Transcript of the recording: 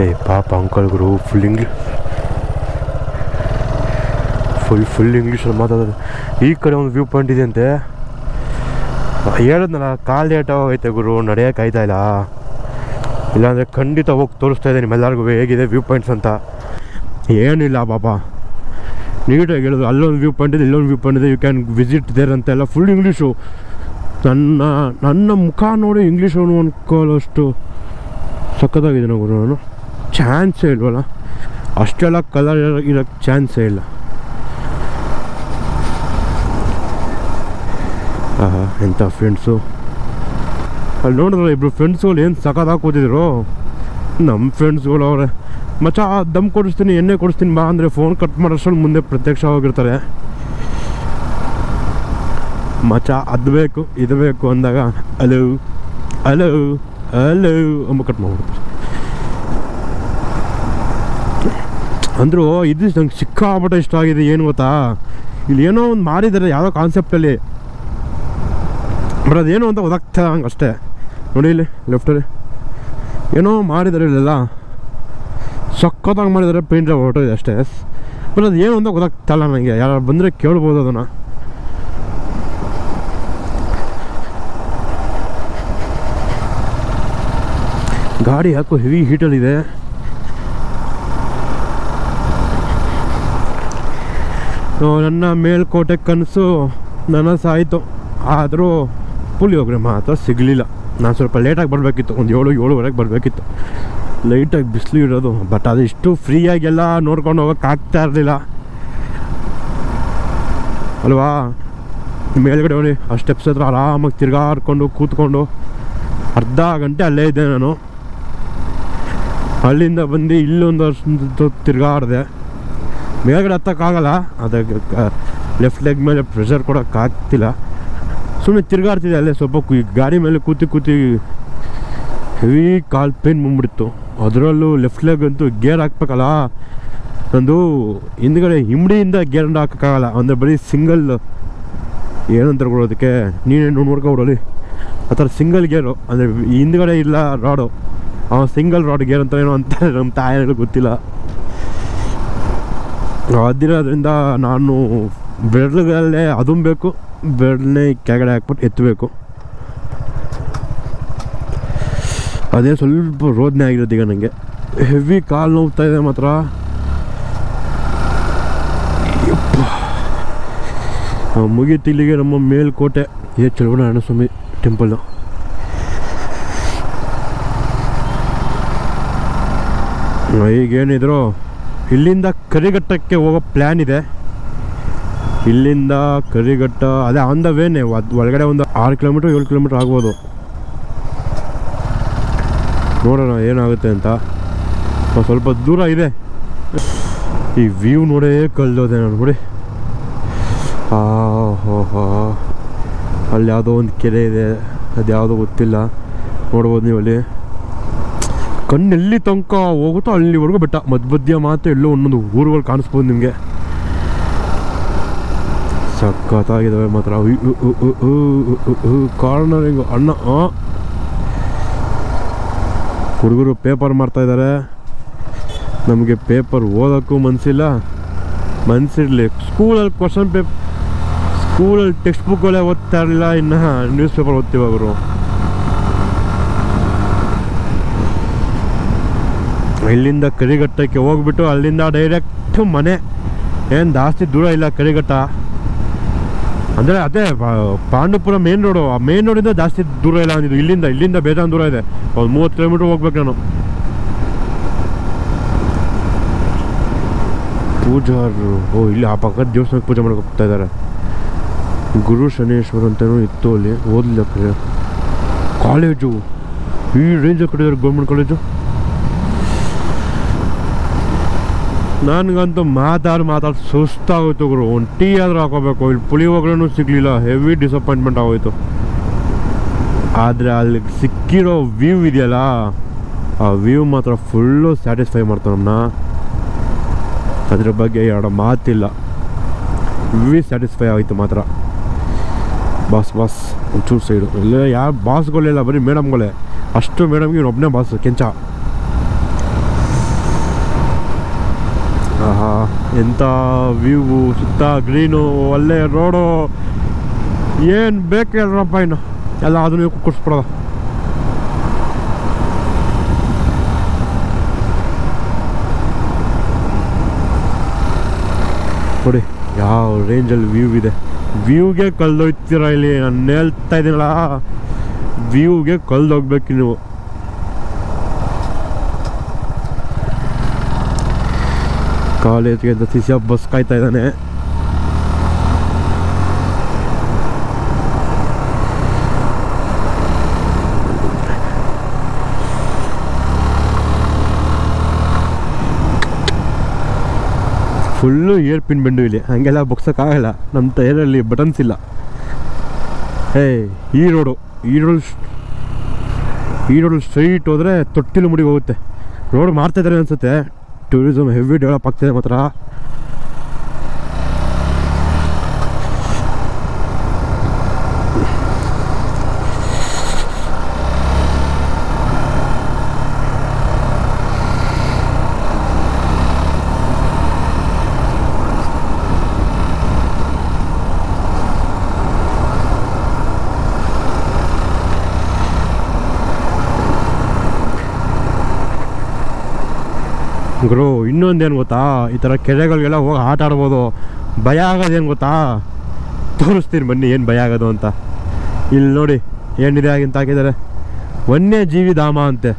ಏ ಪಾಪ ಅಂಕಲ್ ಗುರು ಫುಲ್ ಇಂಗ್ಲೀಷಲ್ಲಿ ಮಾತಾಡೋದು. ಈ ಕಡೆ ಒಂದು ವ್ಯೂ ಪಾಯಿಂಟ್ ಇದೆ ಅಂತೆ. ಹೇಳಿದ್ನಲ್ಲ ಕಾಲು ಲೇಟ್ ಆಗೋಗೈತೆ ಗುರು, ನಡೆಯೋಕೆ ಆಯ್ತಾ ಇಲ್ಲ. ಇಲ್ಲಾಂದರೆ ಖಂಡಿತ ಹೋಗಿ ತೋರಿಸ್ತಾ ಇದೆ ನಿಮ್ಮೆಲ್ಲರಿಗೂ ಹೇಗಿದೆ ವ್ಯೂ ಪಾಯಿಂಟ್ಸ್ ಅಂತ. ಏನಿಲ್ಲ ಪಾಪ, ನೀಟಾಗಿ ಹೇಳೋದು. ಅಲ್ಲೊಂದು ವ್ಯೂ ಪಾಯಿಂಟ್ ಇದೆ, ಇಲ್ಲೊಂದು ವ್ಯೂ ಪಾಯಿಂಟ್ ಇದೆ, ಯು ಕ್ಯಾನ್ ವಿಸಿಟ್ ದೇರ್ ಅಂತೆಲ್ಲ ಫುಲ್ ಇಂಗ್ಲೀಷು. ನನ್ನ ಮುಖ ನೋಡಿ ಇಂಗ್ಲೀಷು ಅಂದ್ಕೊಳ್ಳೋಷ್ಟು ಸಖತ್ತಾಗಿದೆ ಗುರು. ನಾನು ಚಾನ್ಸೇ ಇಲ್ವಲ್ಲ, ಅಷ್ಟೆಲ್ಲ ಕಲರ್ ಇರೋಕ್ಕೆ ಚಾನ್ಸೇ ಇಲ್ಲ. ಎಂಥ ಫ್ರೆಂಡ್ಸು ಅಲ್ಲಿ ನೋಡಿದ್ರೆ ಇಬ್ಬರು ಫ್ರೆಂಡ್ಸ್ಗಳು ಏನು ಸಖತ್ತಾಗಿ ಕೂತಿದ್ರು. ನಮ್ಮ ಫ್ರೆಂಡ್ಸ್ಗಳು ಅವರೇ ಮಚ್ಚ ದಮ್ ಕೊಡಿಸ್ತೀನಿ, ಎಣ್ಣೆ ಕೊಡಿಸ್ತೀನಿ ಬಾ ಅಂದರೆ ಫೋನ್ ಕಟ್ ಮಾಡೋಷ್ಟ್ರಲ್ಲಿ ಮುಂದೆ ಪ್ರತ್ಯಕ್ಷವಾಗಿರ್ತಾರೆ. ಮಚ್ಚ ಅದು ಬೇಕು ಇದು ಬೇಕು ಅಂದಾಗ ಅಲೋ ಅಲೋ ಅಲೋ ಅಂಬ ಕಟ್ ಮಾಡ್ಬಿಡ್ತಾರೆ. ಅಂದರೂ ಇದು ನಂಗೆ ಸಿಕ್ಕಾಪಟ್ಟೆ ಇಷ್ಟ ಆಗಿದೆ. ಏನು ಗೊತ್ತಾ, ಇಲ್ಲಿ ಏನೋ ಒಂದು ಮಾಡಿದ್ದಾರೆ ಯಾವುದೋ ಕಾನ್ಸೆಪ್ಟಲ್ಲಿ, ಬಟ್ ಅದೇನು ಅಂತ ಗೊತ್ತಾಗ್ತಾ ಹಂಗೆ ಅಷ್ಟೇ. ನೋಡಿ ಇಲ್ಲಿ ಲೆಫ್ಟಲ್ಲಿ ಏನೋ ಮಾಡಿದ್ದಾರೆ, ಇಲ್ಲೆಲ್ಲ ಸಖತ್ತಾಗಿ ಮಾಡಿದ್ದಾರೆ, ಪೇಂಟ್ ಹೊರಟು ಇದೆ ಅಷ್ಟೇ. ಬಟ್ ಅದು ಏನು ಅಂತ ಗೊತ್ತಾಗ್ತಾಯಿಲ್ಲ ನನಗೆ. ಯಾರು ಬಂದರೆ ಕೇಳ್ಬೋದು ಅದನ್ನು. ಗಾಡಿ ಯಾಕೋ ಹೆವಿ ಹೀಟಲ್ಲಿದೆ. ನನ್ನ ಮೇಲ್ಕೋಟೆ ಕನಸು ನನಸಾಯಿತು, ಆದರೂ ಪುಳಿಯೋಗರೆ ಮಾತ್ರ ಸಿಗಲಿಲ್ಲ. ನಾನು ಸ್ವಲ್ಪ ಲೇಟಾಗಿ ಬರಬೇಕಿತ್ತು, ಒಂದು 7-7:30 ಬರಬೇಕಿತ್ತು. ಲೈಟಾಗಿ ಬಿಸಿಲು ಇರೋದು, ಬಟ್ ಅದು ಇಷ್ಟು ಫ್ರೀಯಾಗೆಲ್ಲ ನೋಡ್ಕೊಂಡು ಹೋಗೋಕ್ಕಾಗ್ತಾ ಇರಲಿಲ್ಲ ಅಲ್ವಾ. ಮೇಲ್ಗಡೆ ನೋಡಿ ಆ ಸ್ಟೆಪ್ಸ್ ಹತ್ರ ಆರಾಮಾಗಿ ತಿರ್ಗಾಡ್ಕೊಂಡು ಕೂತ್ಕೊಂಡು ಅರ್ಧ ಗಂಟೆ ಅಲ್ಲೇ ಇದ್ದೆ ನಾನು. ಅಲ್ಲಿಂದ ಬಂದು ಇಲ್ಲೊಂದು ತಿರ್ಗಾಡಿದೆ. ಮೇಲ್ಗಡೆ ಹತ್ತಕ್ಕಾಗಲ್ಲ, ಅದಕ್ಕೆ ಲೆಫ್ಟ್ ಲೆಗ್ ಮೇಲೆ ಪ್ರೆಷರ್ ಕೊಡೋಕ್ಕಾಗ್ತಿಲ್ಲ. ಸುಮ್ಮನೆ ತಿರ್ಗಾಡ್ತಿದ್ದೆ ಅಲ್ಲೇ ಸ್ವಲ್ಪ. ಗಾಡಿ ಮೇಲೆ ಕೂತಿ ಹೆವಿ ಕಾಲು ಪೇನ್ ಬಂದ್ಬಿಡ್ತು. ಅದರಲ್ಲೂ ಲೆಫ್ಟ್ ಲೆಗ್ ಅಂತೂ ಗೇರ್ ಹಾಕ್ಬೇಕಲ್ಲ, ನಂದು ಹಿಂದ್ಗಡೆ ಹಿಂಬಡಿಯಿಂದ ಗೇರ್ ಹಾಕೋಕ್ಕಾಗಲ್ಲ. ಅಂದರೆ ಬರೀ ಸಿಂಗಲ್ ಏನಂತ ಕೊಡೋದಕ್ಕೆ ನೀನೇ ನೋಡ್ಕೊಬಿಡೋಲಿ ಆ ಥರ ಸಿಂಗಲ್ ಗೇರು. ಅಂದರೆ ಹಿಂದ್ಗಡೆ ಇಲ್ಲ ರಾಡು, ಸಿಂಗಲ್ ರಾಡ್ ಗೇರ್ ಅಂತ ಏನೋ ಅಂತ ನಮ್ಮ ತಾಯಿಗಳು ಗೊತ್ತಿಲ್ಲ. ಅದಿರೋದ್ರಿಂದ ನಾನು ಬೆರಳುಗಳಲ್ಲೇ ಅದೂ ಬೇಕು, ಬೆರಳನ್ನೇ ಕೆಳಗಡೆ ಹಾಕ್ಬಿಟ್ಟು ಎತ್ತಬೇಕು. ಅದೇ ಸ್ವಲ್ಪ ರೋದನೆ ಆಗಿರೋದು ಈಗ ನನಗೆ. ಹೆವಿ ಕಾಲು ನೋವ್ತಾ ಇದೆ ಮಾತ್ರ. ಮುಗೀತು ಇಲ್ಲಿಗೆ ನಮ್ಮ ಮೇಲ್ಕೋಟೆ. ಇದೇ ಚಲುವನಾರಾಯಣ ಸ್ವಾಮಿ ಟೆಂಪಲ್ಲು. ಈಗೇನಿದ್ರು ಇಲ್ಲಿಂದ ಕರಿಘಟ್ಟಕ್ಕೆ ಹೋಗೋ ಪ್ಲ್ಯಾನ್ ಇದೆ. ಇಲ್ಲಿಂದ ಕರಿಘಟ್ಟ ಅದೇ ಆನ್ ದ ವೇನೆ, ಒಳಗಡೆ ಒಂದು 6 ಕಿಲೋಮೀಟ್ರ್ 7 ಕಿಲೋಮೀಟ್ರ್ ಆಗ್ಬೋದು. ನೋಡೋಣ ಏನಾಗುತ್ತೆ ಅಂತ. ಸ್ವಲ್ಪ ದೂರ ಇದೆ. ಈ ವ್ಯೂ ನೋಡೇ ಕಳ್ದೋದೆ ನಾನು ನೋಡಿ. ಅಲ್ಲಿ ಯಾವುದೋ ಒಂದು ಕೆರೆ ಇದೆ, ಅದು ಯಾವುದೋ ಗೊತ್ತಿಲ್ಲ, ನೋಡ್ಬೋದು ನೀವು. ಅಲ್ಲಿ ಕಣ್ಣೆಲ್ಲಿ ತನಕ ಹೋಗುತ್ತೋ ಅಲ್ಲಿವರೆಗೂ ಬೆಟ್ಟ, ಮಧ್ಯ ಮಾತ್ರ ಎಲ್ಲೋ ಒಂದೊಂದು ಊರುಗಳು ಕಾಣಿಸ್ಬೋದು ನಿಮಗೆ. ಸಖತ್ತಾಗಿದ್ದಾವೆ ಮಾತ್ರ. ಕಾರ್ನರಿಂಗು ಅಣ್ಣ ಹುಡುಗರು ಪೇಪರ್ ಮಾಡ್ತಾಯಿದ್ದಾರೆ. ನಮಗೆ ಪೇಪರ್ ಓದೋಕ್ಕೂ ಮನಸ್ಸಿರಲಿ. ಸ್ಕೂಲಲ್ಲಿ ಸ್ಕೂಲಲ್ಲಿ ಟೆಕ್ಸ್ಟ್ ಬುಕ್ಗಳೇ ಓದ್ತಾ ಇರಲಿಲ್ಲ, ಇನ್ನು ನ್ಯೂಸ್ ಪೇಪರ್ ಓದ್ತೀವಿ ಅವರು. ಇಲ್ಲಿಂದ ಕರಿಘಟ್ಟಕ್ಕೆ ಹೋಗ್ಬಿಟ್ಟು ಅಲ್ಲಿಂದ ಡೈರೆಕ್ಟ್ ಮನೆ. ಏನು ಜಾಸ್ತಿ ದೂರ ಇಲ್ಲ ಕರಿಘಟ್ಟ ಅಂದರೆ. ಅದೇ ಪಾಂಡುಪುರ ಮೇನ್ ರೋಡು, ಆ ಮೇನ್ ರೋಡಿಂದ ಜಾಸ್ತಿ ದೂರ ಇಲ್ಲ ಅಂದಿದ್ದು. ಇಲ್ಲಿಂದ ಬೇಜಾನ್ ದೂರ ಇದೆ, ಒಂದು 30 ಕಿಲೋಮೀಟ್ರ್ ಹೋಗ್ಬೇಕು ನಾನು. ಪೂಜಾರು ಇಲ್ಲಿ ಆ ಪಕ್ಕದ ದೇವಸ್ಥಾನಕ್ಕೆ ಪೂಜೆ ಮಾಡೋಕೆ ಹೋಗ್ತಾ ಇದ್ದಾರೆ. ಗುರು ಶನೇಶ್ವರ ಅಂತೇನೋ ಇತ್ತು ಅಲ್ಲಿ, ಓದಲಿಲ್ಲ. ಕಾಲೇಜು ಈ ರೇಂಜಲ್ಲಿ ಕಟ್ಟಿದ್ದಾರೆ, ಗೌರ್ಮೆಂಟ್ ಕಾಲೇಜು. ನನಗಂತೂ ಮಾತಾಡಿ ಸುಸ್ತಾಗೋಯ್ತು ಗುರು. ಒಂದು ಟೀ ಆದರೂ ಹಾಕೋಬೇಕು, ಇಲ್ಲಿ ಪುಳಿಯೋಗರೆನೂ ಸಿಗಲಿಲ್ಲ. ಹೆವಿ ಡಿಸಪಾಯಿಂಟ್ಮೆಂಟ್ ಆಗೋಯ್ತು. ಆದರೆ ಅಲ್ಲಿ ಸಿಕ್ಕಿರೋ ವ್ಯೂ ಇದೆಯಲ್ಲ, ಆ ವ್ಯೂ ಮಾತ್ರ ಫುಲ್ಲು ಸ್ಯಾಟಿಸ್ಫೈ ಮಾಡ್ತಾವೆ ನಮ್ಮನ್ನ. ಅದ್ರ ಬಗ್ಗೆ ಎರಡು ಮಾತಿಲ್ಲ, ವ್ಯೂ ಸ್ಯಾಟಿಸ್ಫೈ ಆಯಿತು ಮಾತ್ರ. ಬಾಸ್ ಒಂಚೂರು ಸೈಡು ಇಲ್ಲ, ಯಾವ ಬಾಸ್ಗಳಿಲ್ಲ, ಬರೀ ಮೇಡಮ್ಗಳೇ. ಅಷ್ಟು ಮೇಡಮ್ಗೆ ಒಬ್ಬನೇ ಬಾಸ್ ಕೆಂಚ. ಆಹಾ ಎಂಥ ವ್ಯೂ, ಸುತ್ತ ಗ್ರೀನು, ಒಳ್ಳೆ ರೋಡು, ಏನು ಬೇಕು ಹೇಳ್ರಪ್ಪ. ಇನ್ನು ಎಲ್ಲ ಅದನ್ನು ಕುಡಿಸ್ಬಿಡೋದ. ನೋಡಿ ಯಾವ ರೇಂಜಲ್ಲಿ ವ್ಯೂ ಇದೆ. ವ್ಯೂಗೆ ಕಲ್ದೋಗ್ತೀರ ಇಲ್ಲಿ, ನಾನು ಹೇಳ್ತಾ ಇದ್ದೀನಲ್ಲ, ವ್ಯೂಗೆ ಕಲ್ದೋಗ್ಬೇಕು ನೀವು. ಕಾಲೇಜ್ಗೆ ಅಂತ ಸಿಸಿ ಬಸ್ ಕಾಯ್ತಾ ಇದ್ದಾನೆ. ಫುಲ್ಲು ಏರ್ ಪಿನ್ ಬೆಂಡು ಇಲ್ಲಿ, ಹಂಗೆಲ್ಲ ಬಗ್ಸೋಕ್ಕಾಗಲ್ಲ, ನಮ್ಮ ಟೈರಲ್ಲಿ ಬಟನ್ಸ್ ಇಲ್ಲ. ಈ ರೋಡು ಸ್ಟ್ರೈಟ್ ಹೋದರೆ ತೊಟ್ಟಿಲು ಮುಡಿಗೆ ಹೋಗುತ್ತೆ. ರೋಡ್ ಮಾಡ್ತಾಯಿದ್ದಾರೆ ಅನಿಸುತ್ತೆ. ಟೂರಿಸಮ್ ಹೆವಿ ಡೆವಲಪ್ ಆಗ್ತಿದೆ ಮಾತ್ರ. ಗುರು ಇನ್ನೊಂದೇನು ಗೊತ್ತಾ, ಈ ಥರ ಕೆರೆಗಳಿಗೆಲ್ಲ ಹೋಗಿ ಆಟ ಆಡ್ಬೋದು. ಭಯ ಆಗೋದೇನು ಗೊತ್ತಾ, ತೋರಿಸ್ತೀನಿ ಬನ್ನಿ ಏನು ಭಯ ಆಗೋದು ಅಂತ. ಇಲ್ಲಿ ನೋಡಿ ಏನಿದೆ ಆಗಿಂತ ಹಾಕಿದ್ದಾರೆ, ವನ್ಯಜೀವಿ ಧಾಮ ಅಂತೆ.